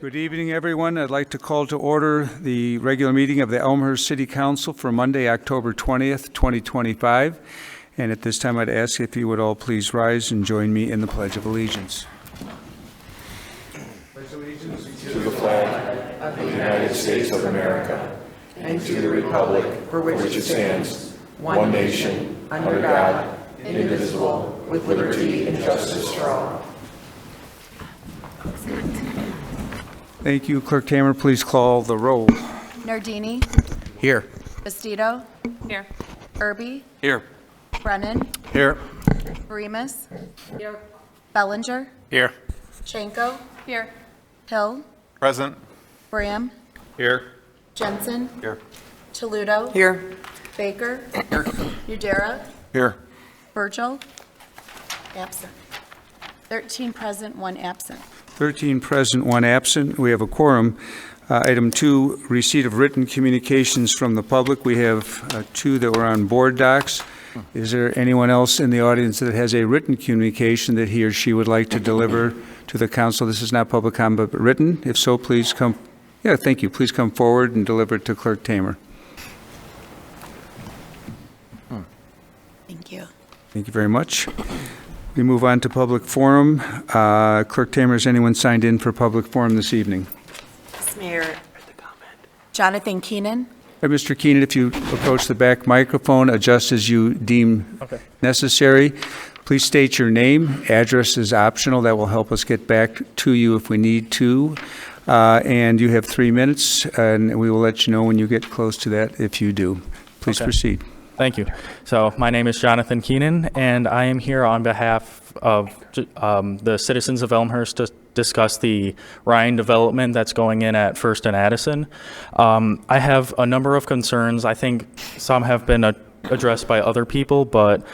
Good evening, everyone. I'd like to call to order the regular meeting of the Elmhurst City Council for Monday, October 20th, 2025. And at this time, I'd ask if you would all please rise and join me in the Pledge of Allegiance. Pledge allegiance to the flag of the United States of America and to the republic for which it stands, one nation, under God, indivisible, with liberty and justice for all. Thank you. Clerk Tamer, please call the roll. Nardini. Here. Bastido. Here. Irby. Here. Brennan. Here. Remus. Here. Bellinger. Here. Schenko. Here. Hill. Present. Bram. Here. Jensen. Here. Toludo. Here. Baker. Here. Udera. Here. Virgil. Absent. 13 present, 1 absent. 13 present, 1 absent. We have a quorum. Item 2, receipt of written communications from the public. We have 2 that were on board docs. Is there anyone else in the audience that has a written communication that he or she would like to deliver to the council? This is not public comment, but written. If so, please come. Yeah, thank you. Please come forward and deliver it to Clerk Tamer. Thank you. Thank you very much. We move on to public forum. Clerk Tamer, is anyone signed in for public forum this evening? Yes, Mayor. Jonathan Keenan. Mr. Keenan, if you approach the back microphone, adjust as you deem necessary. Please state your name. Address is optional. That will help us get back to you if we need to. And you have 3 minutes, and we will let you know when you get close to that if you do. Please proceed. Thank you. So my name is Jonathan Keenan, and I am here on behalf of the citizens of Elmhurst to discuss the Ryan development that's going in at First and Addison. I have a number of concerns. I think some have been addressed by other people, but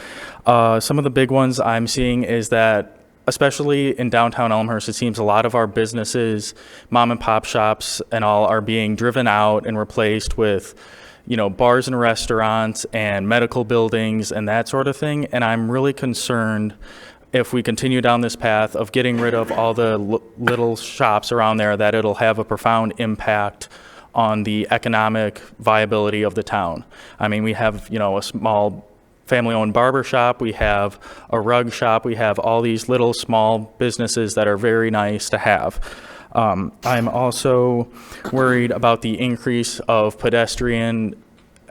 some of the big ones I'm seeing is that, especially in downtown Elmhurst, it seems a lot of our businesses, mom and pop shops and all, are being driven out and replaced with bars and restaurants and medical buildings and that sort of thing. And I'm really concerned if we continue down this path of getting rid of all the little shops around there, that it'll have a profound impact on the economic viability of the town. I mean, we have, a small family-owned barber shop, we have a rug shop, we have all these little small businesses that are very nice to have. I'm also worried about the increase of pedestrian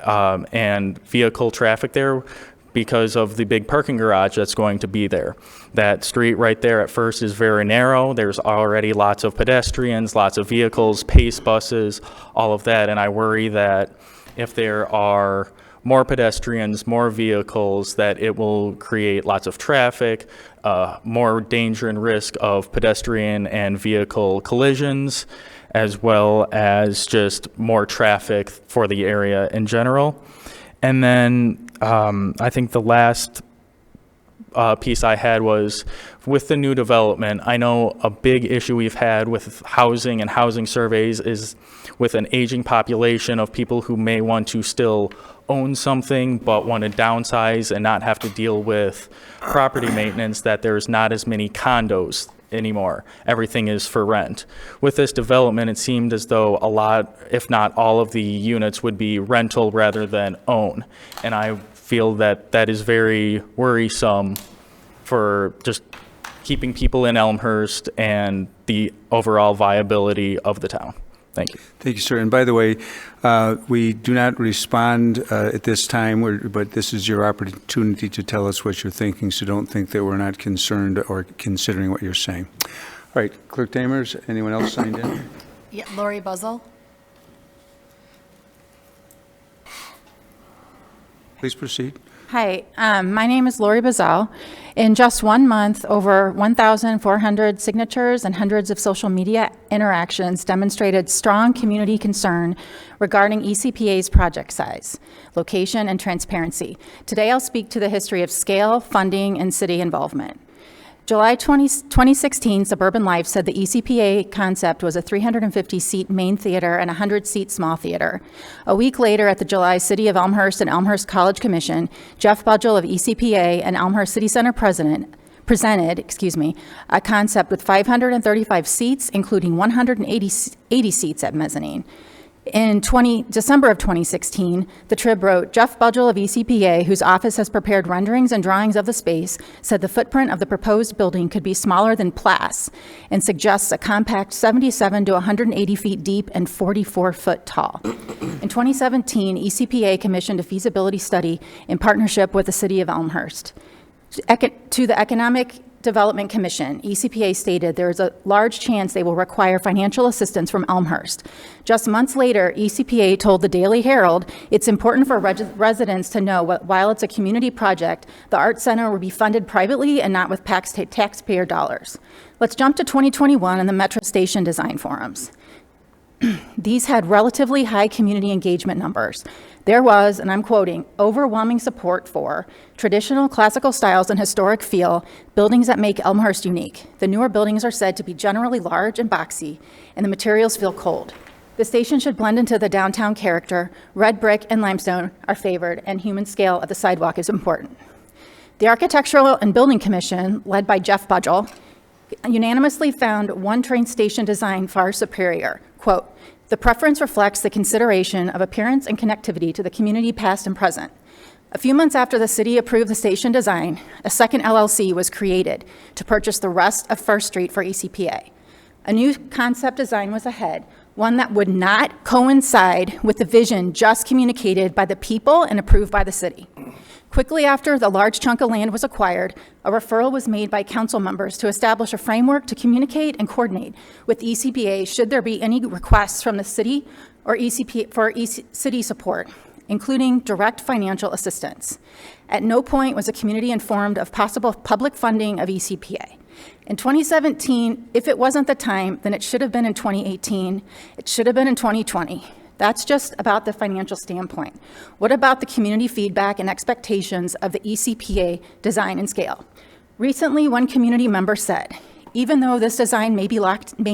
and vehicle traffic there because of the big parking garage that's going to be there. That street right there at First is very narrow. There's already lots of pedestrians, lots of vehicles, pace buses, all of that. And I worry that if there are more pedestrians, more vehicles, that it will create lots of traffic, more danger and risk of pedestrian and vehicle collisions, as well as just more traffic for the area in general. And then I think the last piece I had was with the new development. I know a big issue we've had with housing and housing surveys is with an aging population of people who may want to still own something but want to downsize and not have to deal with property maintenance, that there's not as many condos anymore. Everything is for rent. With this development, it seemed as though a lot, if not all of the units, would be rental rather than own. And I feel that that is very worrisome for just keeping people in Elmhurst and the overall viability of the town. Thank you. Thank you, sir. And by the way, we do not respond at this time, but this is your opportunity to tell us what you're thinking, so don't think that we're not concerned or considering what you're saying. All right, Clerk Tamers, anyone else signed in? Yeah, Lori Buzzell. Please proceed. Hi, my name is Lori Bazal. In just 1 month, over 1,400 signatures and hundreds of social media interactions demonstrated strong community concern regarding ECPA's project size, location, and transparency. Today, I'll speak to the history of scale, funding, and city involvement. July 2016, Suburban Life said the ECPA concept was a 350-seat main theater and a 100-seat small theater. A week later, at the July City of Elmhurst and Elmhurst College Commission, Jeff Budgell of ECPA and Elmhurst City Center president a concept with 535 seats, including 180 seats at mezzanine. In December of 2016, the Trib wrote, Jeff Budgell of ECPA, whose office has prepared renderings and drawings of the space, said the footprint of the proposed building could be smaller than Plas and suggests a compact 77 to 180 feet deep and 44 foot tall. In 2017, ECPA commissioned a feasibility study in partnership with the city of Elmhurst. To the Economic Development Commission, ECPA stated there is a large chance they will require financial assistance from Elmhurst. Just months later, ECPA told the Daily Herald it's important for residents to know while it's a community project, the Art Center will be funded privately and not with taxpayer dollars. Let's jump to 2021 and the Metro Station design forums. These had relatively high community engagement numbers. There was, and I'm quoting, overwhelming support for traditional classical styles and historic feel, buildings that make Elmhurst unique. The newer buildings are said to be generally large and boxy, and the materials feel cold. The station should blend into the downtown character. Red brick and limestone are favored, and human scale of the sidewalk is important. The Architectural and Building Commission, led by Jeff Budgell, unanimously found one train station design far superior. Quote, the preference reflects the consideration of appearance and connectivity to the community past and present. A few months after the city approved the station design, a second LLC was created to purchase the rest of First Street for ECPA. A new concept design was ahead, one that would not coincide with the vision just communicated by the people and approved by the city. Quickly after the large chunk of land was acquired, a referral was made by council members to establish a framework to communicate and coordinate with ECPA should there be any requests from the city or ECPA for city support, including direct financial assistance. At no point was the community informed of possible public funding of ECPA. In 2017, if it wasn't the time, then it should have been in 2018. It should have been in 2020. That's just about the financial standpoint. What about the community feedback and expectations of the ECPA design and scale? Recently, one community member said, even though this design may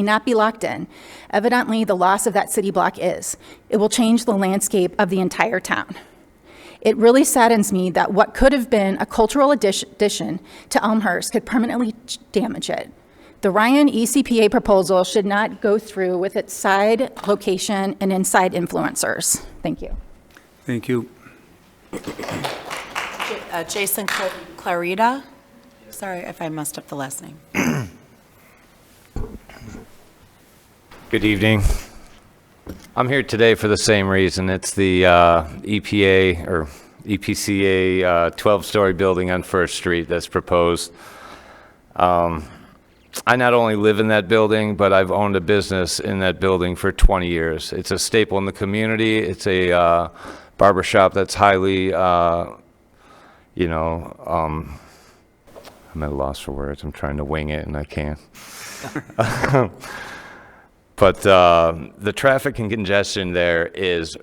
not be locked in, evidently the loss of that city block is. It will change the landscape of the entire town. It really saddens me that what could have been a cultural addition to Elmhurst could permanently damage it. The Ryan ECPA proposal should not go through with its side location and inside influencers. Thank you. Thank you. Jason Clarita. Sorry if I messed up the last name. Good evening. I'm here today for the same reason. It's the EPA or EPCA 12-story building on First Street that's proposed. I not only live in that building, but I've owned a business in that building for 20 years. It's a staple in the community. It's a barbershop that's highly, I'm at a loss for words. I'm trying to wing it and I can't. But the traffic and congestion there is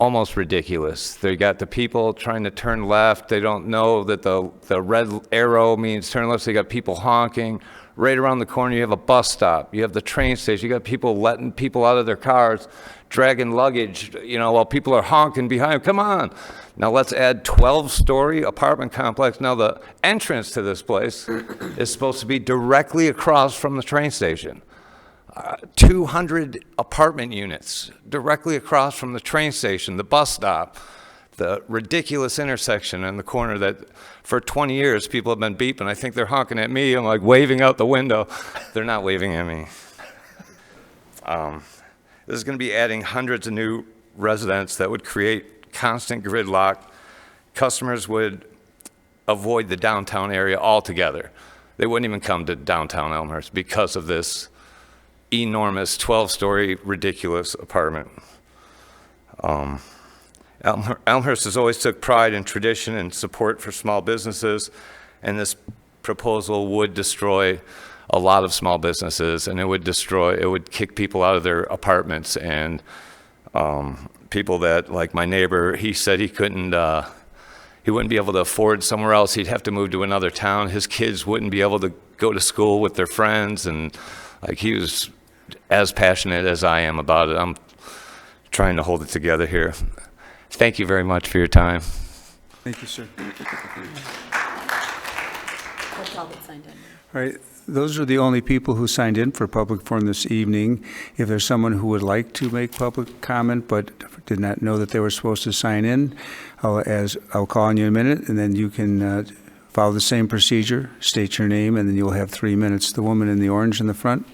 almost ridiculous. They got the people trying to turn left. They don't know that the red arrow means turn left. So you got people honking. Right around the corner, you have a bus stop. You have the train station. You got people letting people out of their cars, dragging luggage, while people are honking behind them. Come on. Now let's add 12-story apartment complex. Now the entrance to this place is supposed to be directly across from the train station. 200 apartment units directly across from the train station, the bus stop, the ridiculous intersection in the corner that for 20 years people have been beeping. I think they're honking at me. I'm like waving out the window. They're not waving at me. This is going to be adding hundreds of new residents that would create constant gridlock. Customers would avoid the downtown area altogether. They wouldn't even come to downtown Elmhurst because of this enormous 12-story ridiculous apartment. Elmhurst has always took pride in tradition and support for small businesses, and this proposal would destroy a lot of small businesses, and it would kick people out of their apartments, and people that, like my neighbor, he said he wouldn't be able to afford somewhere else. He'd have to move to another town. His kids wouldn't be able to go to school with their friends, and he was as passionate as I am about it. I'm trying to hold it together here. Thank you very much for your time. Thank you, sir. That's all that signed in. All right, those are the only people who signed in for public forum this evening. If there's someone who would like to make public comment but did not know that they were supposed to sign in, I'll call on you in a minute, and then you can follow the same procedure, state your name, and then you'll have 3 minutes. The woman in the orange in the front.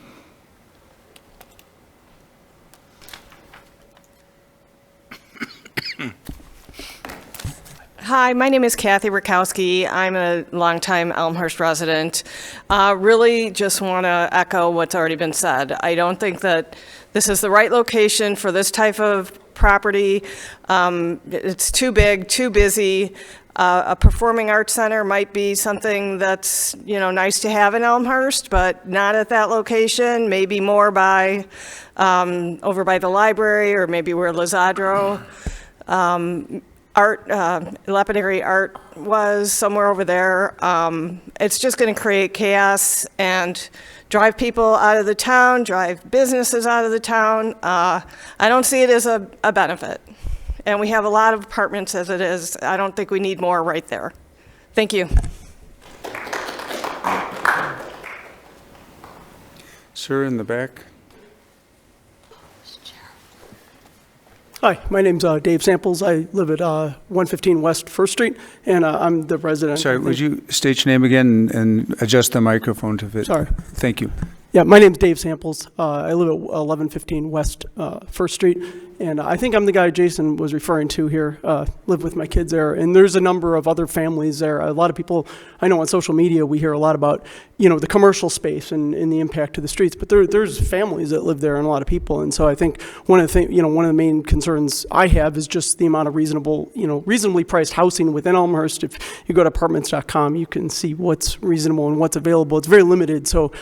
Hi, my name is Kathy Rakowski. I'm a longtime Elmhurst resident. Really just want to echo what's already been said. I don't think that this is the right location for this type of property. It's too big, too busy. A performing arts center might be something that's, nice to have in Elmhurst, but not at that location. Maybe more by, over by the library, or maybe where Lizadro lapidary art was, somewhere over there. It's just going to create chaos and drive people out of the town, drive businesses out of the town. I don't see it as a benefit. And we have a lot of apartments as it is. I don't think we need more right there. Thank you. Sir, in the back. Hi, my name's Dave Samples. I live at 115 West 1st Street, and I'm the resident. Sorry, would you state your name again and adjust the microphone to fit? Sorry. Thank you. Yeah, my name's Dave Samples. I live at 1115 West 1st Street, and I think I'm the guy Jason was referring to here. Live with my kids there, and there's a number of other families there. A lot of people, I know on social media, we hear a lot about, the commercial space and the impact to the streets, but there's families that live there and a lot of people, and so I think one of the main concerns I have is just the amount of reasonably priced housing within Elmhurst. If you go to apartments.com, you can see what's reasonable and what's available. It's very limited, so,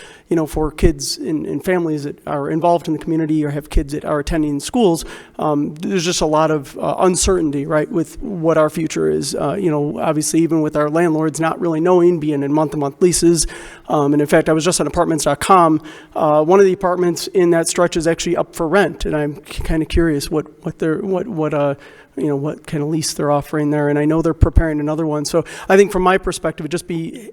for kids and families that are involved in the community or have kids that are attending schools, there's just a lot of uncertainty, right, with what our future is. Obviously, even with our landlords not really knowing, being in month-to-month leases. And in fact, I was just on apartments.com. One of the apartments in that stretch is actually up for rent, and I'm kind of curious what kind of lease they're offering there, and I know they're preparing another one. So I think from my perspective, it'd just be,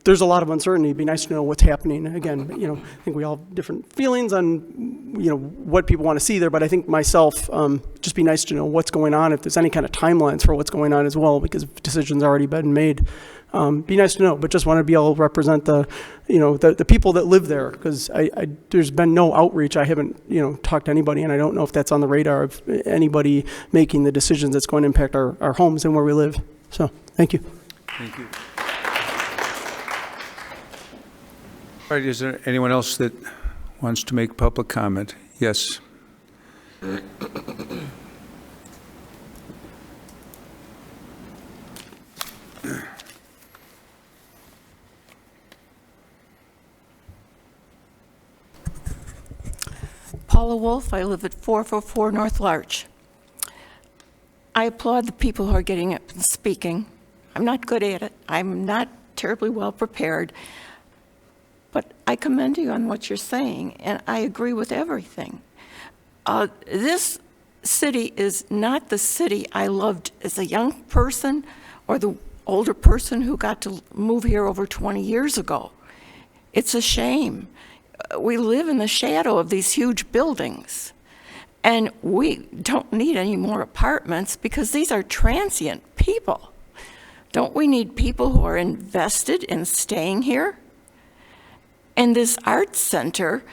there's a lot of uncertainty. It'd be nice to know what's happening. Again, I think we all have different feelings on, what people want to see there, but I think myself, just be nice to know what's going on, if there's any kind of timelines for what's going on as well, because decisions already been made. Be nice to know, but just want to be able to represent the people that live there, because there's been no outreach. I haven't, talked to anybody, and I don't know if that's on the radar of anybody making the decisions that's going to impact our homes and where we live. So, thank you. Thank you. All right, is there anyone else that wants to make public comment? Yes. Paula Wolf, I live at 444 North Larch. I applaud the people who are getting up and speaking. I'm not good at it. I'm not terribly well prepared. But I commend you on what you're saying, and I agree with everything. This city is not the city I loved as a young person or the older person who got to move here over 20 years ago. It's a shame. We live in the shadow of these huge buildings, and we don't need any more apartments because these are transient people. Don't we need people who are invested in staying here? And this arts center,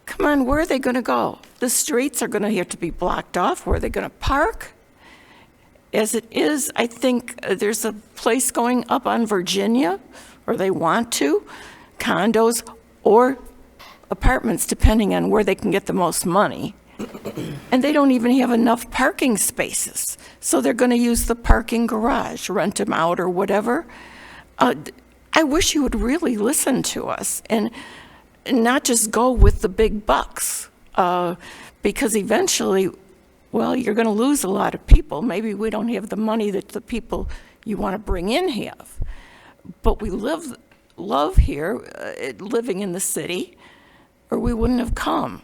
come on, where are they going to go? The streets are going to have to be blocked off. Where are they going to park? As it is, I think there's a place going up on Virginia, or they want to, condos or apartments, depending on where they can get the most money. And they don't even have enough parking spaces. So they're going to use the parking garage, rent them out or whatever. I wish you would really listen to us and not just go with the big bucks, because eventually, well, you're going to lose a lot of people. Maybe we don't have the money that the people you want to bring in have. But we love here, living in the city, or we wouldn't have come.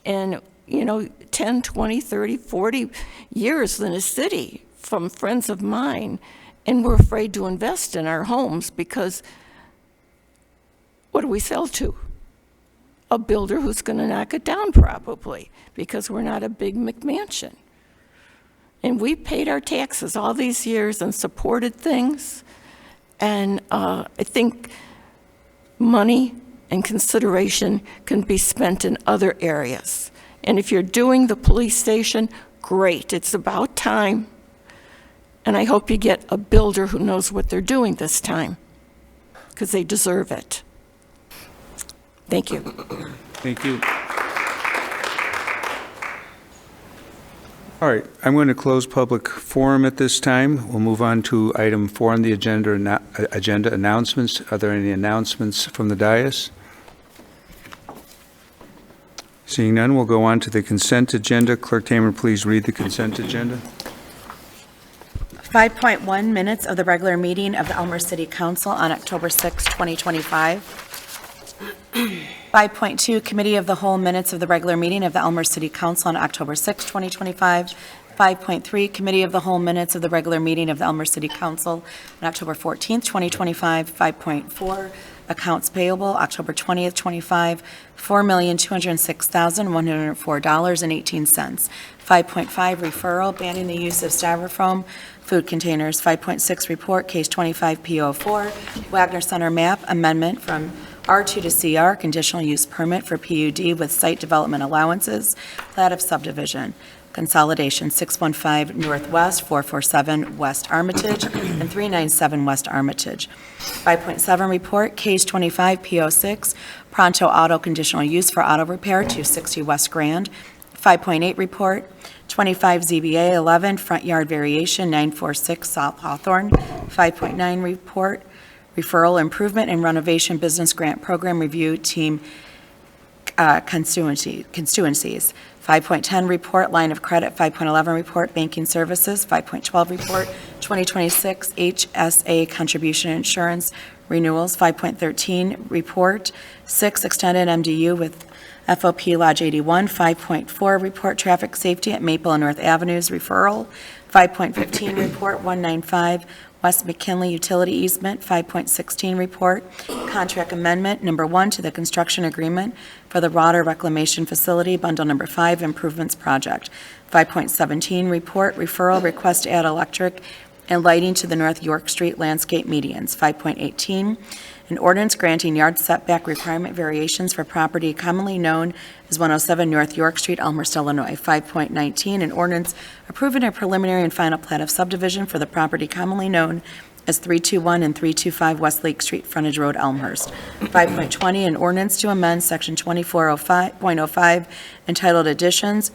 And, 10, 20, 30, 40 years in a city from friends of mine, and we're afraid to invest in our homes because what do we sell to? A builder who's going to knock it down probably because we're not a big McMansion. And we paid our taxes all these years and supported things. And I think money and consideration can be spent in other areas. And if you're doing the police station, great. It's about time. And I hope you get a builder who knows what they're doing this time, because they deserve it. Thank you. Thank you. All right, I'm going to close public forum at this time. We'll move on to item 4 on the agenda announcements. Are there any announcements from the dais? Seeing none, we'll go on to the consent agenda. Clerk Tamer, please read the consent agenda. 5.1, minutes of the regular meeting of the Elmhurst City Council on October 6, 2025. 5.2, Committee of the Whole minutes of the regular meeting of the Elmhurst City Council on October 6, 2025. 5.3, Committee of the Whole minutes of the regular meeting of the Elmhurst City Council on October 14, 2025. 5.4, Accounts payable, October 20th, 25, $4,206,104.18. 5.5, referral, banning the use of styrofoam food containers. 5.6, report, case 25 P04, Wagner Center map amendment from R2 to CR, conditional use permit for PUD with site development allowances, plat of subdivision. Consolidation, 615 Northwest, 447 West Armitage, and 397 West Armitage. 5.7 report, case 25 P06, Pronto Auto conditional use for auto repair, 260 West Grand. 5.8 report, 25 ZBA 11, front yard variation, 946 South Hawthorne. 5.9 report, referral improvement and renovation business grant program review team constituencies. 5.10 report, line of credit. 5.11 report, banking services. 5.12 report, 2026 HSA contribution insurance renewals. 5.13 report, 6 extended MDU with FOP Lodge 81. 5.4 report, traffic safety at Maple and North Avenues referral. 5.15 report, 195 West McKinley utility easement. 5.16 report, contract amendment number 1 to the construction agreement for the Rotter Reclamation Facility, bundle number 5, improvements project. 5.17 report, referral, request to add electric and lighting to the North York Street landscape medians. 5.18, an ordinance granting yard setback requirement variations for property commonly known as 107 North York Street, Elmhurst, Illinois. 5.19, an ordinance approving a preliminary and final plat of subdivision for the property commonly known as 321 and 325 West Lake Street, frontage road, Elmhurst. 5.20, an ordinance to amend section 24.05 entitled additions,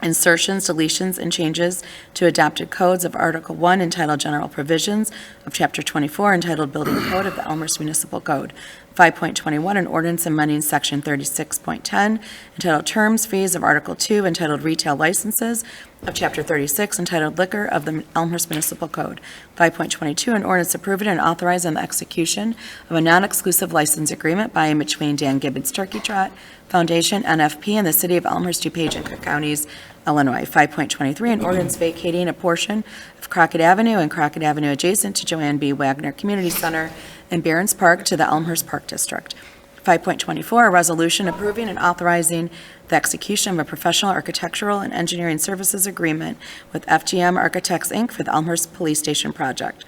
insertions, deletions, and changes to adopted codes of Article 1 entitled General Provisions of Chapter 24 entitled Building Code of the Elmhurst Municipal Code. 5.21, an ordinance amending Section 36.10 entitled Terms, Fees of Article 2 entitled Retail Licenses of Chapter 36 entitled Liquor of the Elmhurst Municipal Code. 5.22, an ordinance approving and authorizing the execution of a non-exclusive license agreement by and between Dan Gibbons Turkey Trot Foundation, NFP, and the City of Elmhurst, DuPage, and Cook Counties, Illinois. 5.23, an ordinance vacating a portion of Crockett Avenue and Crockett Avenue adjacent to Joanne B. Wagner Community Center and Barron's Park to the Elmhurst Park District. 5.24, a resolution approving and authorizing the execution of a professional architectural and engineering services agreement with FGM Architects, Inc. for the Elmhurst Police Station project.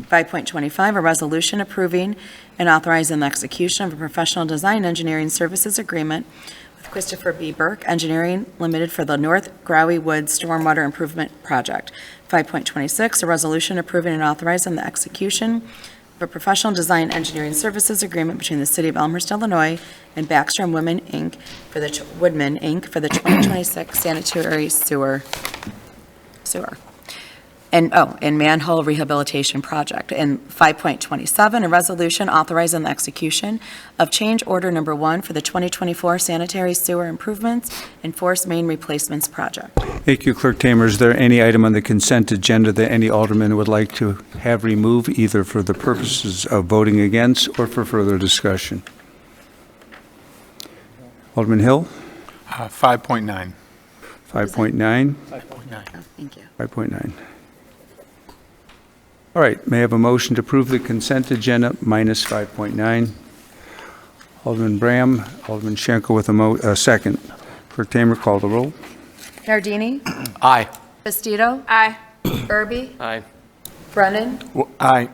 5.25, a resolution approving and authorizing the execution of a professional design engineering services agreement with Christopher B. Burke Engineering Limited for the North Growy Woods Stormwater Improvement Project. 5.26, a resolution approving and authorizing the execution of a professional design engineering services agreement between the City of Elmhurst, Illinois, and Baxter and Woodman, Inc. for the 2026 sanitary sewer. And manhole rehabilitation project. And 5.27, a resolution authorizing the execution of change order number 1 for the 2024 sanitary sewer improvements and force main replacements project. Thank you, Clerk Tamer. Is there any item on the consent agenda that any alderman would like to have removed, either for the purposes of voting against or for further discussion? Alderman Hill? 5.9. 5.9? Thank you. 5.9. All right, may I have a motion to approve the consent agenda minus 5.9? Alderman Bram, Alderman Schenkel with a second. Clerk Tamer, call the roll. Nardini. Aye. Bastido. Aye. Irby. Aye. Brennan. Aye.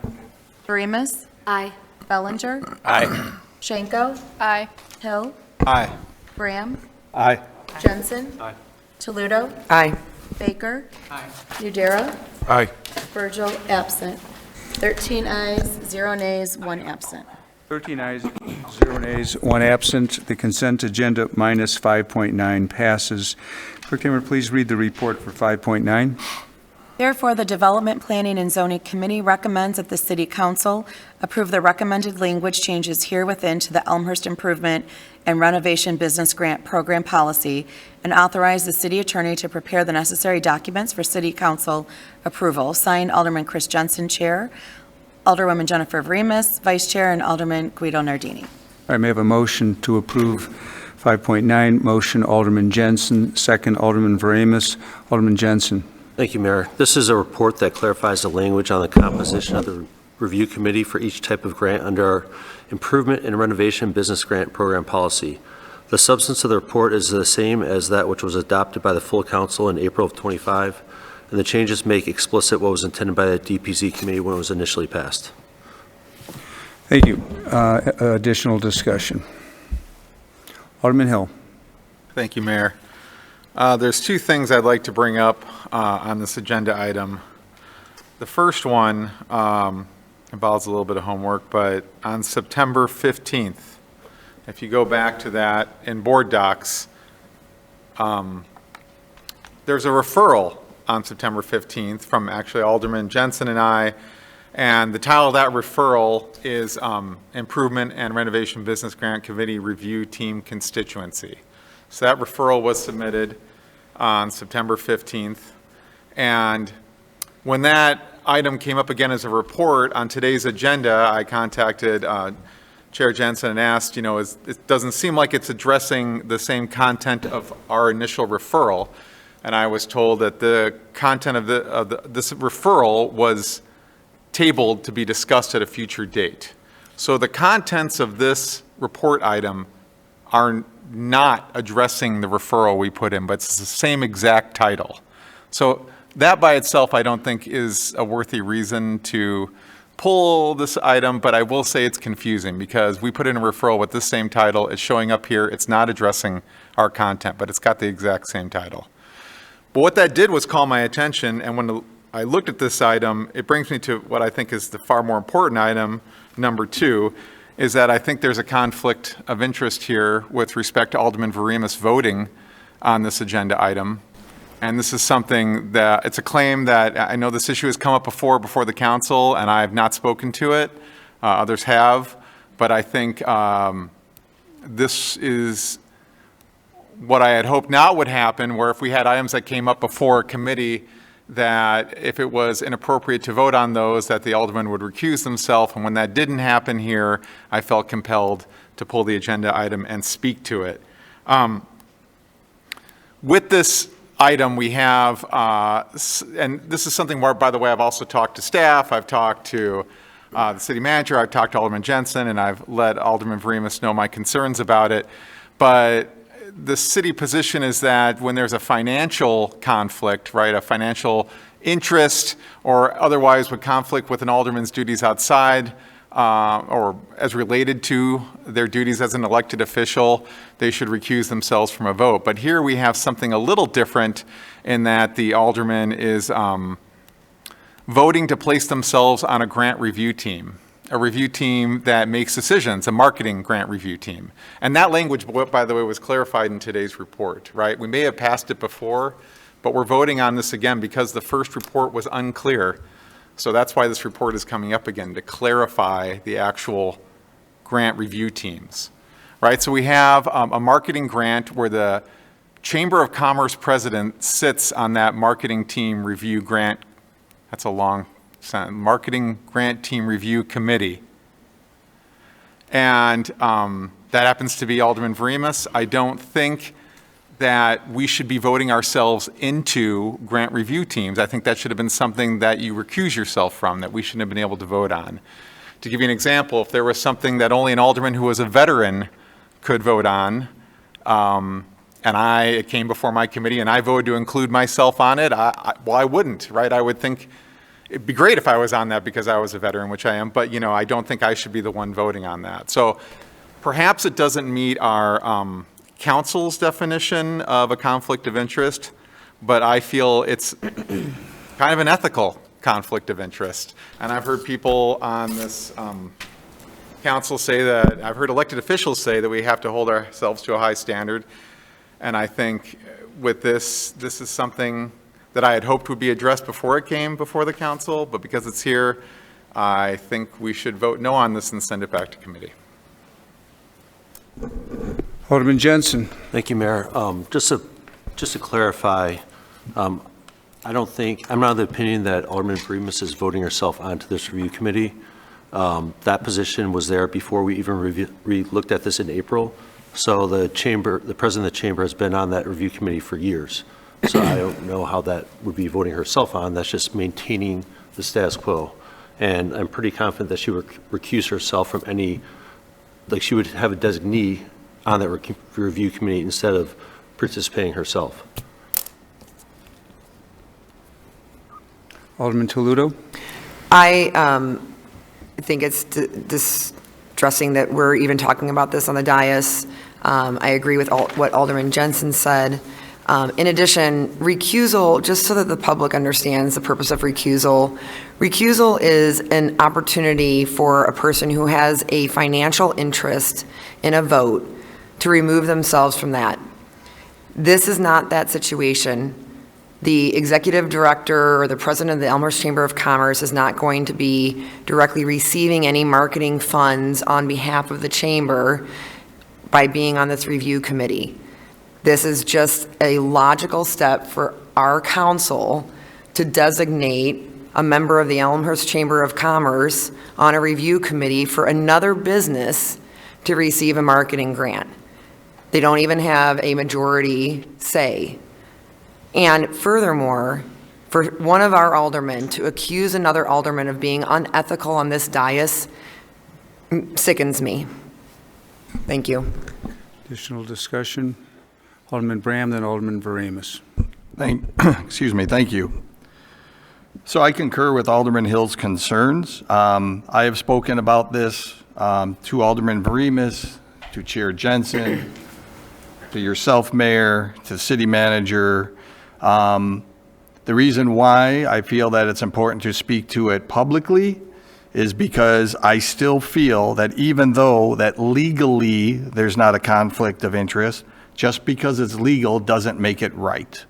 Varimus. Aye. Bellinger. Aye. Schenko. Aye. Hill. Aye. Graham. Aye. Jensen. Aye. Toledo. Aye. Baker. Aye. Nudera. Aye. Virgil, absent. 13 ayes, 0 nays, 1 absent. 13 ayes, 0 nays, 1 absent. The consent agenda minus 5.9 passes. Clerk Tamer, please read the report for 5.9. Therefore, the Development Planning and Zoning Committee recommends that the City Council approve the recommended language changes here within to the Elmhurst Improvement and Renovation Business Grant Program Policy and authorize the City Attorney to prepare the necessary documents for City Council approval. Signed, Alderman Chris Jensen, Chair, Alderwoman Jennifer Varimus, Vice Chair, and Alderman Guido Nardini. All right, may I have a motion to approve 5.9? Motion, Alderman Jensen. Second, Alderman Varimus. Alderman Jensen. Thank you, Mayor. This is a report that clarifies the language on the composition of the review committee for each type of grant under our Improvement and Renovation Business Grant Program Policy. The substance of the report is the same as that which was adopted by the full council in April of 25, and the changes make explicit what was intended by the DPZ committee when it was initially passed. Thank you. Additional discussion. Alderman Hill. Thank you, Mayor. There's two things I'd like to bring up on this agenda item. The first one involves a little bit of homework, but on September 15th, if you go back to that in board docs, there's a referral on September 15th from actually Alderman Jensen and I, and the title of that referral is Improvement and Renovation Business Grant Committee Review Team Constituency. So that referral was submitted on September 15th. And when that item came up again as a report on today's agenda, I contacted Chair Jensen and asked, it doesn't seem like it's addressing the same content of our initial referral. And I was told that the content of this referral was tabled to be discussed at a future date. So the contents of this report item are not addressing the referral we put in, but it's the same exact title. So that by itself, I don't think is a worthy reason to pull this item, but I will say it's confusing because we put in a referral with this same title. It's showing up here. It's not addressing our content, but it's got the exact same title. But what that did was call my attention, and when I looked at this item, it brings me to what I think is the far more important item, number 2, is that I think there's a conflict of interest here with respect to Alderman Varimus voting on this agenda item. And this is something that, it's a claim that I know this issue has come up before the council, and I have not spoken to it. Others have. But I think this is what I had hoped not would happen, where if we had items that came up before a committee, that if it was inappropriate to vote on those, that the alderman would recuse themselves. And when that didn't happen here, I felt compelled to pull the agenda item and speak to it. With this item, we have, and this is something where, by the way, I've also talked to staff, I've talked to the city manager, I've talked to Alderman Jensen, and I've let Alderman Varimus know my concerns about it. But the city position is that when there's a financial conflict, right, a financial interest or otherwise would conflict with an alderman's duties outside or as related to their duties as an elected official, they should recuse themselves from a vote. But here we have something a little different in that the alderman is voting to place themselves on a grant review team. A review team that makes decisions, a marketing grant review team. And that language, by the way, was clarified in today's report, right? We may have passed it before, but we're voting on this again because the first report was unclear. So that's why this report is coming up again, to clarify the actual grant review teams, right? So we have a marketing grant where the Chamber of Commerce president sits on that marketing team review grant. That's a long Marketing Grant Team Review Committee. And that happens to be Alderman Varimus. I don't think that we should be voting ourselves into grant review teams. I think that should have been something that you recuse yourself from, that we shouldn't have been able to vote on. To give you an example, if there was something that only an alderman who was a veteran could vote on, and it came before my committee and I voted to include myself on it, I wouldn't, right? I would think it'd be great if I was on that because I was a veteran, which I am, but I don't think I should be the one voting on that. So perhaps it doesn't meet our council's definition of a conflict of interest, but I feel it's kind of an ethical conflict of interest. And I've heard people on this council say that, I've heard elected officials say that we have to hold ourselves to a high standard. And I think with this is something that I had hoped would be addressed before it came before the council, but because it's here, I think we should vote no on this and send it back to committee. Alderman Jensen. Thank you, Mayor. Just to clarify, I'm not of the opinion that Alderman Bremas is voting herself onto this review committee. That position was there before we even looked at this in April. So the president of the chamber has been on that review committee for years. So I don't know how that would be voting herself on. That's just maintaining the status quo. And I'm pretty confident that she would recuse herself from any, like she would have a designee on that review committee instead of participating herself. Alderman Toledo. I think it's distressing that we're even talking about this on the dais. I agree with what Alderman Jensen said. In addition, recusal, just so that the public understands the purpose of recusal, recusal is an opportunity for a person who has a financial interest in a vote to remove themselves from that. This is not that situation. The executive director or the president of the Elmhurst Chamber of Commerce is not going to be directly receiving any marketing funds on behalf of the chamber by being on this review committee. This is just a logical step for our council to designate a member of the Elmhurst Chamber of Commerce on a review committee for another business to receive a marketing grant. They don't even have a majority say. And furthermore, for one of our aldermen to accuse another alderman of being unethical on this dais sickens me. Thank you. Additional discussion. Alderman Bram, then Alderman Veremis. Thank you. So I concur with Alderman Hill's concerns. I have spoken about this to Alderman Veremis, to Chair Jensen, to yourself, Mayor, to the City Manager. The reason why I feel that it's important to speak to it publicly is because I still feel that even though that legally there's not a conflict of interest, just because it's legal doesn't make it right.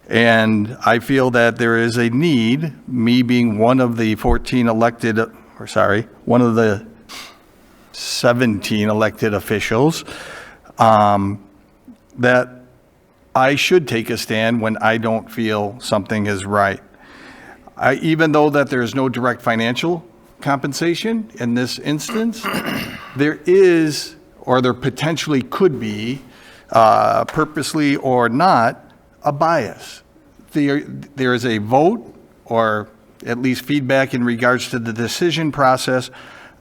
And I feel that there is a need, me being one of the 17 elected officials, that I should take a stand when I don't feel something is right. Even though that there is no direct financial compensation in this instance, there is, or there potentially could be, purposely or not, a bias. There is a vote, or at least feedback in regards to the decision process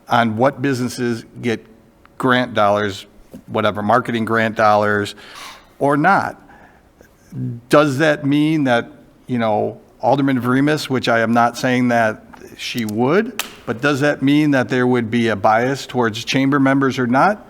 on what businesses get grant dollars, whatever, marketing grant dollars, or not. Does that mean that, Alderman Veremis, which I am not saying that she would, but does that mean that there would be a bias towards chamber members or not?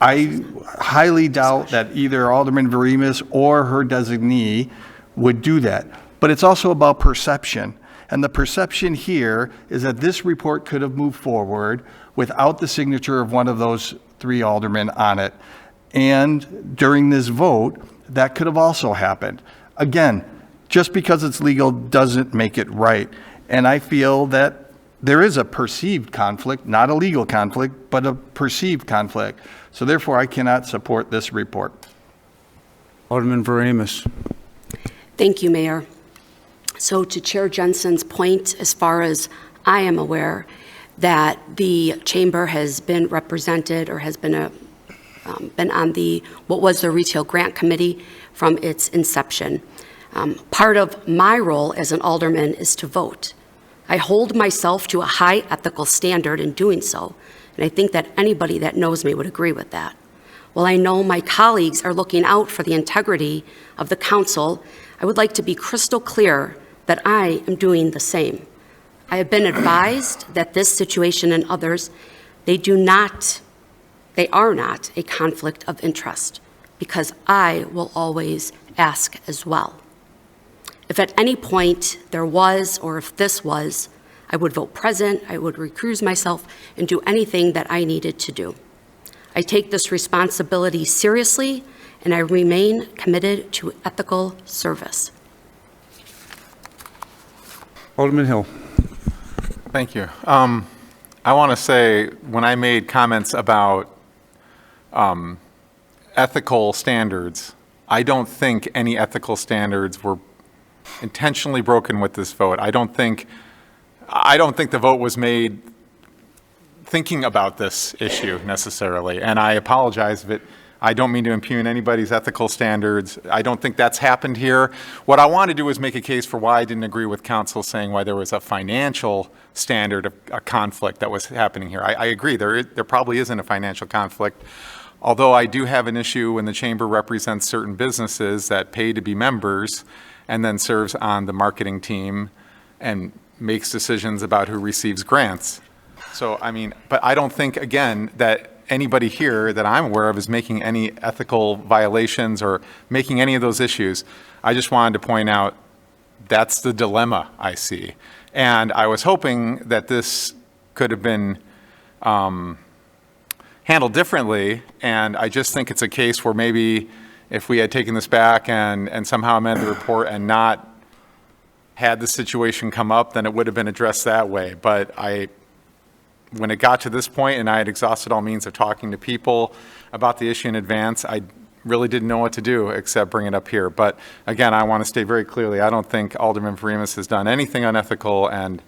I highly doubt that either Alderman Veremis or her designee would do that. But it's also about perception. And the perception here is that this report could have moved forward without the signature of one of those 3 aldermen on it. And during this vote, that could have also happened. Again, just because it's legal doesn't make it right. And I feel that there is a perceived conflict, not a legal conflict, but a perceived conflict. So therefore, I cannot support this report. Alderman Veremis. Thank you, Mayor. So to Chair Jensen's point, as far as I am aware, that the chamber has been represented or has been been on what was the Retail Grant Committee from its inception. Part of my role as an alderman is to vote. I hold myself to a high ethical standard in doing so, and I think that anybody that knows me would agree with that. While I know my colleagues are looking out for the integrity of the council, I would like to be crystal clear that I am doing the same. I have been advised that this situation and others, they are not a conflict of interest, because I will always ask as well. If at any point there was, or if this was, I would vote present, I would recuse myself, and do anything that I needed to do. I take this responsibility seriously, and I remain committed to ethical service. Alderman Hill. Thank you. I want to say, when I made comments about ethical standards, I don't think any ethical standards were intentionally broken with this vote. I don't think the vote was made thinking about this issue necessarily, and I apologize if I don't mean to impugn anybody's ethical standards. I don't think that's happened here. What I want to do is make a case for why I didn't agree with council saying why there was a financial standard of a conflict that was happening here. I agree, there probably isn't a financial conflict, although I do have an issue when the chamber represents certain businesses that pay to be members and then serves on the marketing team and makes decisions about who receives grants. So, I mean, but I don't think, again, that anybody here that I'm aware of is making any ethical violations or making any of those issues. I just wanted to point out that's the dilemma I see. And I was hoping that this could have been handled differently, and I just think it's a case where maybe if we had taken this back and somehow amended the report and not had the situation come up, then it would have been addressed that way. But when it got to this point and I had exhausted all means of talking to people about the issue in advance, I really didn't know what to do except bring it up here. But again, I want to state very clearly, I don't think Alderman Varimas has done anything unethical, and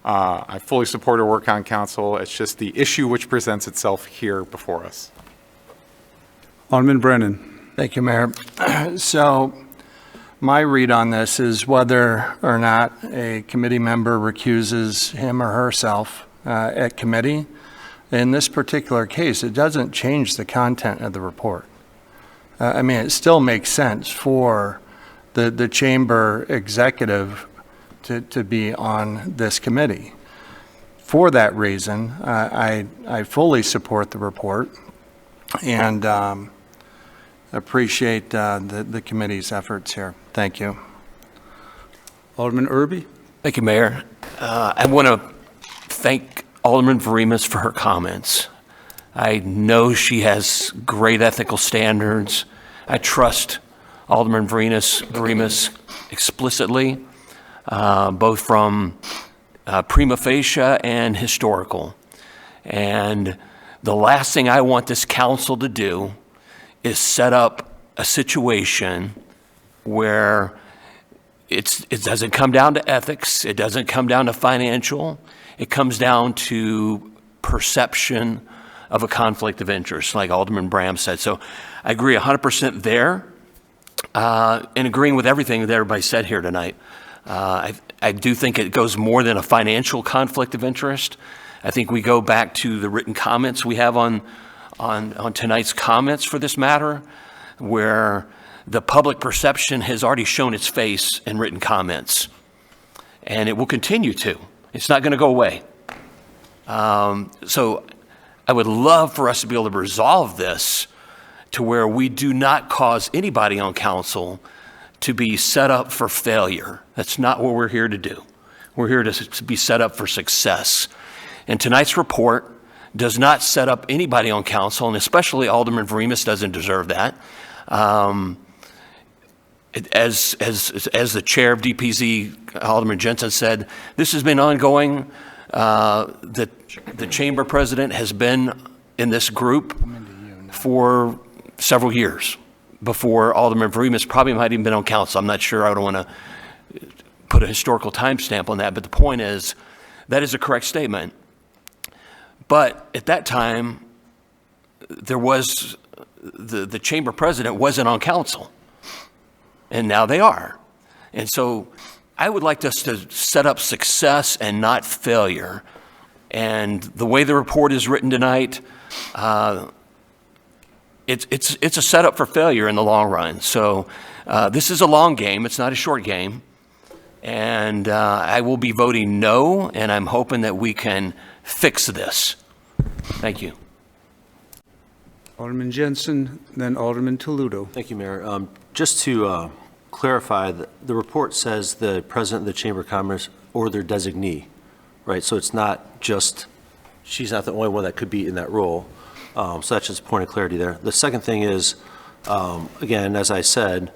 I fully support her work on council. It's just the issue which presents itself here before us. Alderman Brennan. Thank you, Mayor. So my read on this is whether or not a committee member recuses him or herself at committee. In this particular case, it doesn't change the content of the report. I mean, it still makes sense for the chamber executive to be on this committee. For that reason, I fully support the report and appreciate the committee's efforts here. Thank you. Alderman Irby. Thank you, Mayor. I want to thank Alderman Varimas for her comments. I know she has great ethical standards. I trust Alderman Varimas explicitly, both from prima facie and historical. And the last thing I want this council to do is set up a situation where it doesn't come down to ethics, it doesn't come down to financial, it comes down to perception of a conflict of interest, like Alderman Bram said. So I agree 100% there, and agreeing with everything that everybody said here tonight. I do think it goes more than a financial conflict of interest. I think we go back to the written comments we have on tonight's comments for this matter, where the public perception has already shown its face in written comments, and it will continue to. It's not going to go away. So I would love for us to be able to resolve this to where we do not cause anybody on council to be set up for failure. That's not what we're here to do. We're here to be set up for success. And tonight's report does not set up anybody on council, and especially Alderman Varimas doesn't deserve that. As the chair of DPZ, Alderman Jensen, said, this has been ongoing. The chamber president has been in this group for several years before Alderman Varimas probably might even been on council. I'm not sure. I don't want to put a historical timestamp on that, but the point is that is a correct statement. But at that time, there was the chamber president wasn't on council, and now they are. And so I would like us to set up success and not failure. And the way the report is written tonight, it's a setup for failure in the long run. So this is a long game. It's not a short game. And I will be voting no, and I'm hoping that we can fix this. Thank you. Alderman Jensen, then Alderman Toledo. Thank you, Mayor. Just to clarify, the report says the president of the Chamber of Commerce or their designee, right? So it's not just, she's not the only one that could be in that role. So that's just a point of clarity there. The second thing is, again, as I said,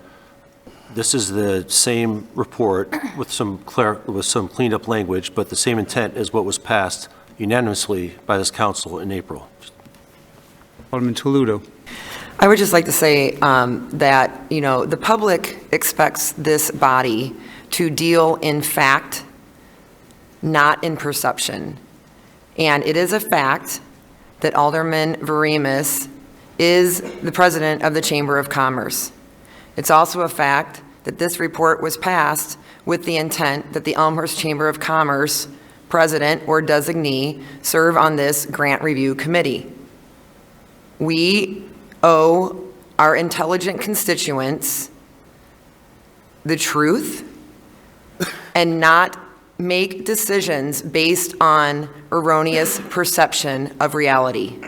this is the same report with some cleaned up language, but the same intent as what was passed unanimously by this council in April. Alderman Toledo. I would just like to say that, you know, the public expects this body to deal in fact, not in perception. And it is a fact that Alderman Veremis is the president of the Chamber of Commerce. It's also a fact that this report was passed with the intent that the Elmhurst Chamber of Commerce president or designee serve on this grant review committee. We owe our intelligent constituents the truth and not make decisions based on erroneous perception of reality.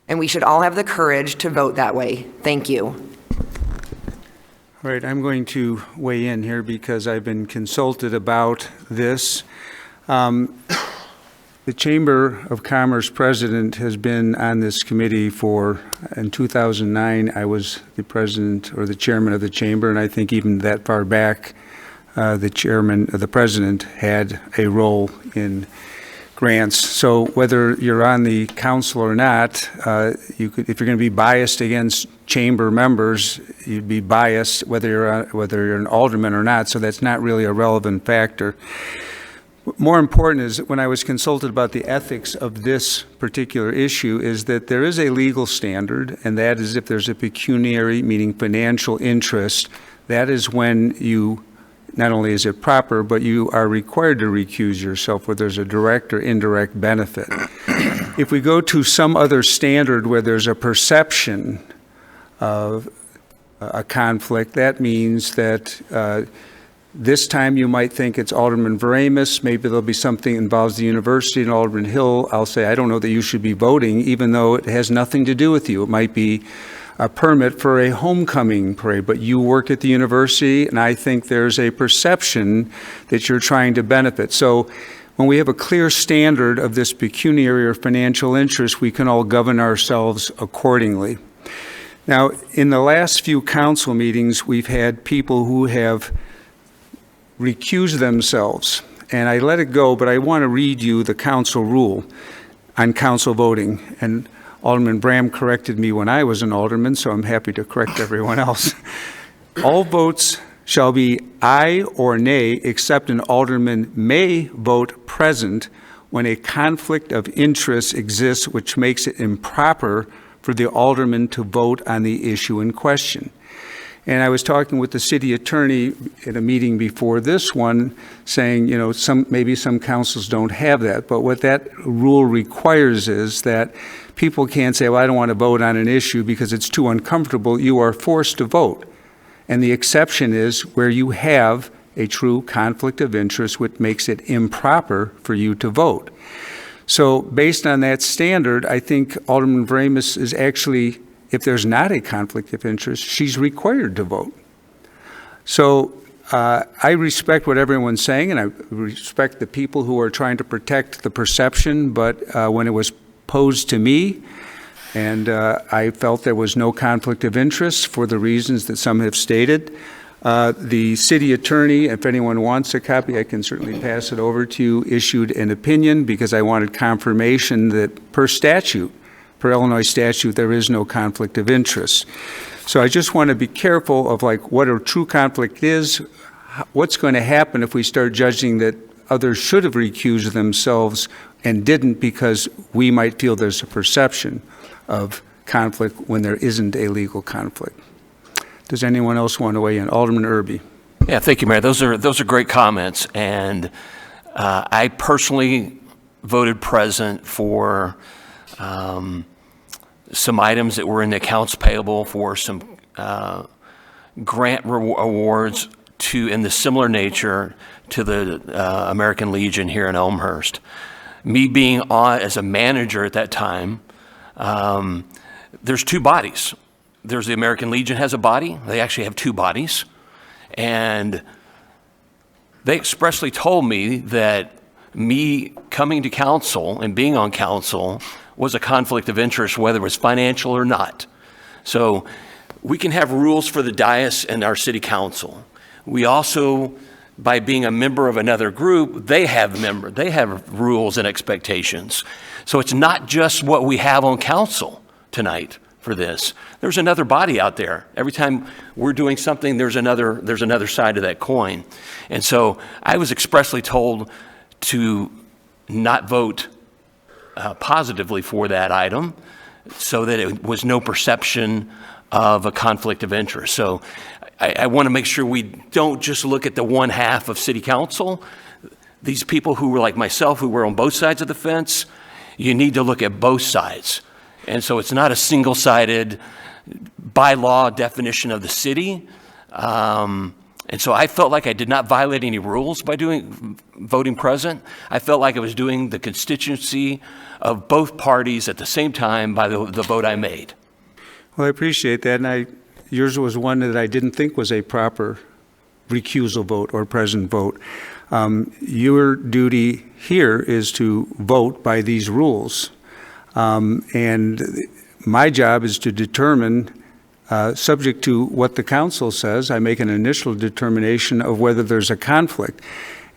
And we should all have the courage to vote that way. Thank you. All right, I'm going to weigh in here because I've been consulted about this. The Chamber of Commerce president has been on this committee in 2009, I was the president or the chairman of the chamber, and I think even that far back, the president had a role in grants. So whether you're on the council or not, if you're going to be biased against chamber members, you'd be biased whether you're an alderman or not. So that's not really a relevant factor. More important is when I was consulted about the ethics of this particular issue is that there is a legal standard, and that is if there's a pecuniary, meaning financial interest, that is when you, not only is it proper, but you are required to recuse yourself where there's a direct or indirect benefit. If we go to some other standard where there's a perception of a conflict, that means that this time you might think it's Alderman Veremis, maybe there'll be something that involves the university and Alderman Hill. I'll say, I don't know that you should be voting, even though it has nothing to do with you. It might be a permit for a homecoming parade, but you work at the university, and I think there's a perception that you're trying to benefit. So when we have a clear standard of this pecuniary or financial interest, we can all govern ourselves accordingly. Now, in the last few council meetings, we've had people who have recuse themselves, and I let it go, but I want to read you the council rule on council voting. And Alderman Bram corrected me when I was an alderman, so I'm happy to correct everyone else. All votes shall be aye or nay, except an alderman may vote present when a conflict of interest exists, which makes it improper for the alderman to vote on the issue in question. And I was talking with the city attorney at a meeting before this one, saying, you know, maybe some councils don't have that. But what that rule requires is that people can't say, well, I don't want to vote on an issue because it's too uncomfortable. You are forced to vote. And the exception is where you have a true conflict of interest, which makes it improper for you to vote. So based on that standard, I think Alderman Veremis is actually, if there's not a conflict of interest, she's required to vote. So I respect what everyone's saying, and I respect the people who are trying to protect the perception, but when it was posed to me, and I felt there was no conflict of interest for the reasons that some have stated, the city attorney, if anyone wants a copy, I can certainly pass it over to you, issued an opinion because I wanted confirmation that per Illinois statute, there is no conflict of interest. So I just want to be careful of like what a true conflict is, what's going to happen if we start judging that others should have recused themselves and didn't because we might feel there's a perception of conflict when there isn't a legal conflict. Does anyone else want to weigh in? Alderman Irby. Yeah, thank you, Mayor. Those are great comments, and I personally voted present for some items that were in the accounts payable for some grant awards in the similar nature to the American Legion here in Elmhurst. Me being on as a manager at that time, there's two bodies. There's the American Legion has a body. They actually have two bodies. And they expressly told me that me coming to council and being on council was a conflict of interest, whether it was financial or not. So we can have rules for the dais and our city council. We also, by being a member of another group, they have rules and expectations. So it's not just what we have on council tonight for this. There's another body out there. Every time we're doing something, there's another side of that coin. And so I was expressly told to not vote positively for that item so that it was no perception of a conflict of interest. So I want to make sure we don't just look at the one half of city council. These people who were like myself, who were on both sides of the fence, you need to look at both sides. And so it's not a single-sided bylaw definition of the city. And so I felt like I did not violate any rules by voting present. I felt like I was doing the constituency of both parties at the same time by the vote I made. Well, I appreciate that, and yours was one that I didn't think was a proper recusal vote or present vote. Your duty here is to vote by these rules. And my job is to determine, subject to what the council says, I make an initial determination of whether there's a conflict.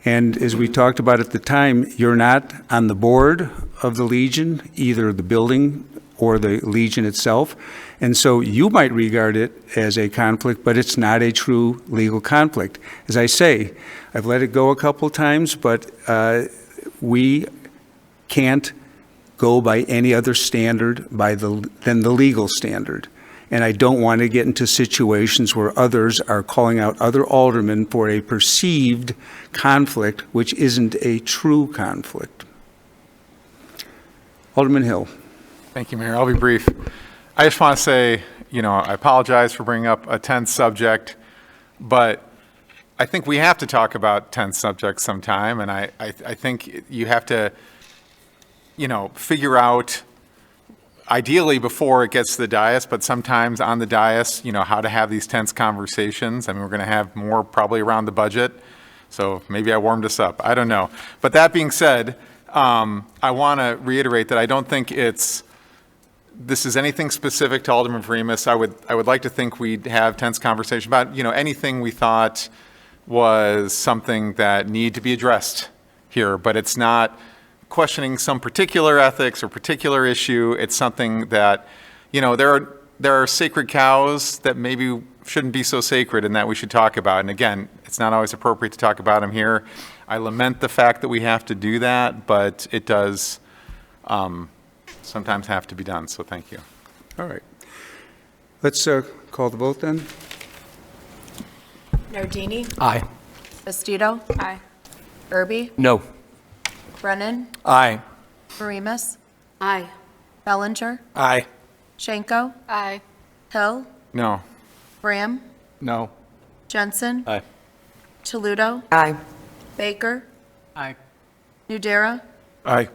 And as we talked about at the time, you're not on the board of the Legion, either the building or the Legion itself. And so you might regard it as a conflict, but it's not a true legal conflict. As I say, I've let it go a couple times, but we can't go by any other standard than the legal standard. And I don't want to get into situations where others are calling out other aldermen for a perceived conflict, which isn't a true conflict. Alderman Hill. Thank you, Mayor. I'll be brief. I just want to say, I apologize for bringing up a tense subject, but I think we have to talk about tense subjects sometime, and I think you have to figure out, ideally before it gets to the dais, but sometimes on the dais, how to have these tense conversations. I mean, we're going to have more probably around the budget, so maybe I warmed us up. I don't know. But that being said, I want to reiterate that I don't think this is anything specific to Alderman Vremus. I would like to think we'd have tense conversation about, anything we thought was something that needed to be addressed here, but it's not questioning some particular ethics or particular issue. It's something that, there are sacred cows that maybe shouldn't be so sacred and that we should talk about. And again, it's not always appropriate to talk about them here. I lament the fact that we have to do that, but it does sometimes have to be done. So thank you. All right. Let's call the vote then. Nardini? Aye. Bastido? Aye. Irby? No. Brennan? Aye. Marimas? Aye. Bellinger? Aye. Schenko? Aye. Hill? No. Graham? No. Jensen? Aye. Toledo? Aye. Baker? Aye. Nudera? Aye.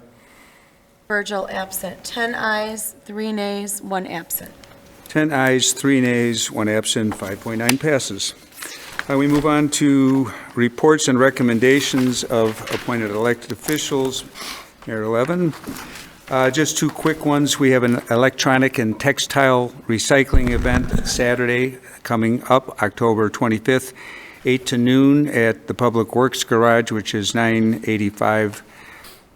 Virgil absent. 10 ayes, 3 nays, 1 absent. 10 ayes, 3 nays, 1 absent, 5.9 passes. We move on to reports and recommendations of appointed elected officials. Mayor 11. Just 2 quick ones. We have an electronic and textile recycling event Saturday coming up, October 25th, 8 to noon at the Public Works Garage, which is 985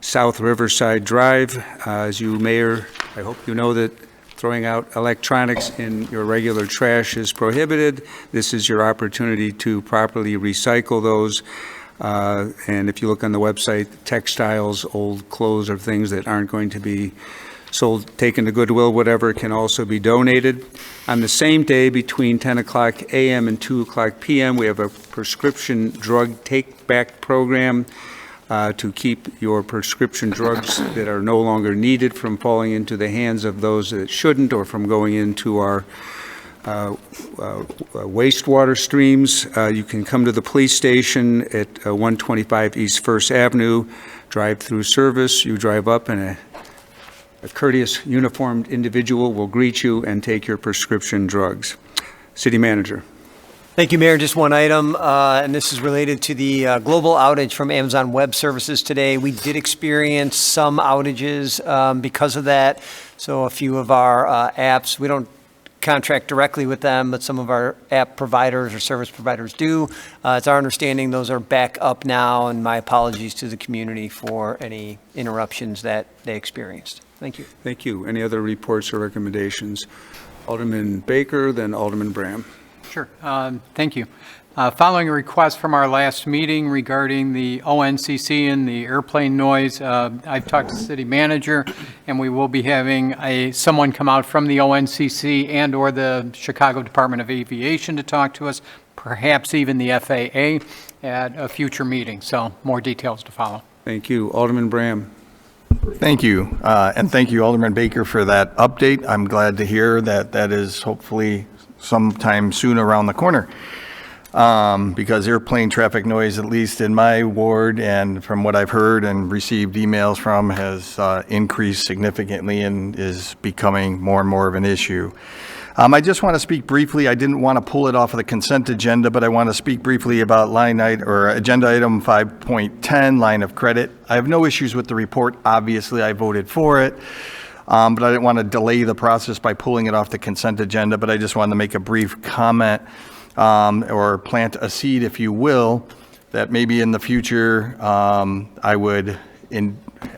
South Riverside Drive. As you mayor, I hope you know that throwing out electronics in your regular trash is prohibited. This is your opportunity to properly recycle those. And if you look on the website, textiles, old clothes, or things that aren't going to be sold, taken to Goodwill, whatever, can also be donated. On the same day, between 10 o'clock a.m. and 2 o'clock p.m., we have a prescription drug take-back program to keep your prescription drugs that are no longer needed from falling into the hands of those that shouldn't, or from going into our wastewater streams. You can come to the police station at 125 East First Avenue, drive-through service. You drive up and a courteous uniformed individual will greet you and take your prescription drugs. City Manager. Thank you, Mayor. Just one item, and this is related to the global outage from Amazon Web Services today. We did experience some outages because of that. So a few of our apps, we don't contract directly with them, but some of our app providers or service providers do. It's our understanding those are back up now, and my apologies to the community for any interruptions that they experienced. Thank you. Thank you. Any other reports or recommendations? Alderman Baker, then Alderman Bram. Sure. Thank you. Following a request from our last meeting regarding the ONCC and the airplane noise, I've talked to the city manager, and we will be having someone come out from the ONCC and or the Chicago Department of Aviation to talk to us, perhaps even the FAA at a future meeting. So more details to follow. Thank you. Alderman Bram. Thank you. And thank you, Alderman Baker, for that update. I'm glad to hear that that is hopefully sometime soon around the corner. Because airplane traffic noise, at least in my ward and from what I've heard and received emails from, has increased significantly and is becoming more and more of an issue. I just want to speak briefly. I didn't want to pull it off of the consent agenda, but I want to speak briefly about agenda item 5.10, line of credit. I have no issues with the report. Obviously, I voted for it. But I didn't want to delay the process by pulling it off the consent agenda, but I just wanted to make a brief comment or plant a seed, if you will, that maybe in the future I would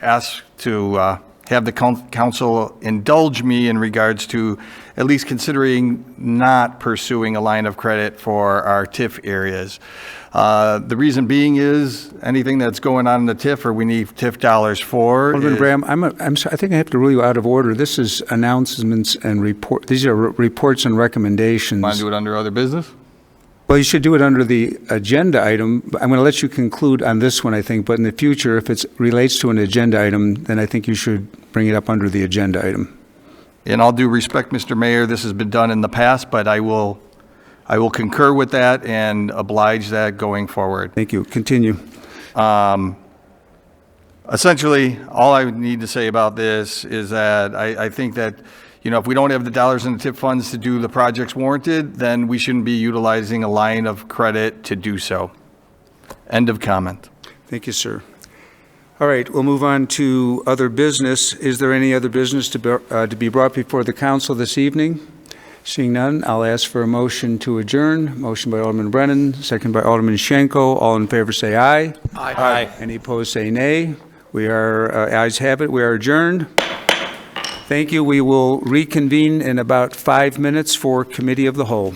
ask to have the council indulge me in regards to at least considering not pursuing a line of credit for our TIF areas. The reason being is anything that's going on in the TIF or we need TIF dollars for. Alderman Bram, I'm sorry, I think I have to rule you out of order. This is announcements and report. These are reports and recommendations. Want to do it under other business? Well, you should do it under the agenda item. I'm going to let you conclude on this one, I think, but in the future, if it relates to an agenda item, then I think you should bring it up under the agenda item. In all due respect, Mr. Mayor, this has been done in the past, but I will concur with that and oblige that going forward. Thank you. Continue. Essentially, all I need to say about this is that I think that, you know, if we don't have the dollars in the TIP funds to do the projects warranted, then we shouldn't be utilizing a line of credit to do so. End of comment. Thank you, sir. All right, we'll move on to other business. Is there any other business to be brought before the council this evening? Seeing none, I'll ask for a motion to adjourn. Motion by Alderman Brennan, second by Alderman Schenko. All in favor say aye. Aye. Aye. Any opposed say nay. We are, ayes have it, we are adjourned. Thank you. We will reconvene in about 5 minutes for Committee of the Whole.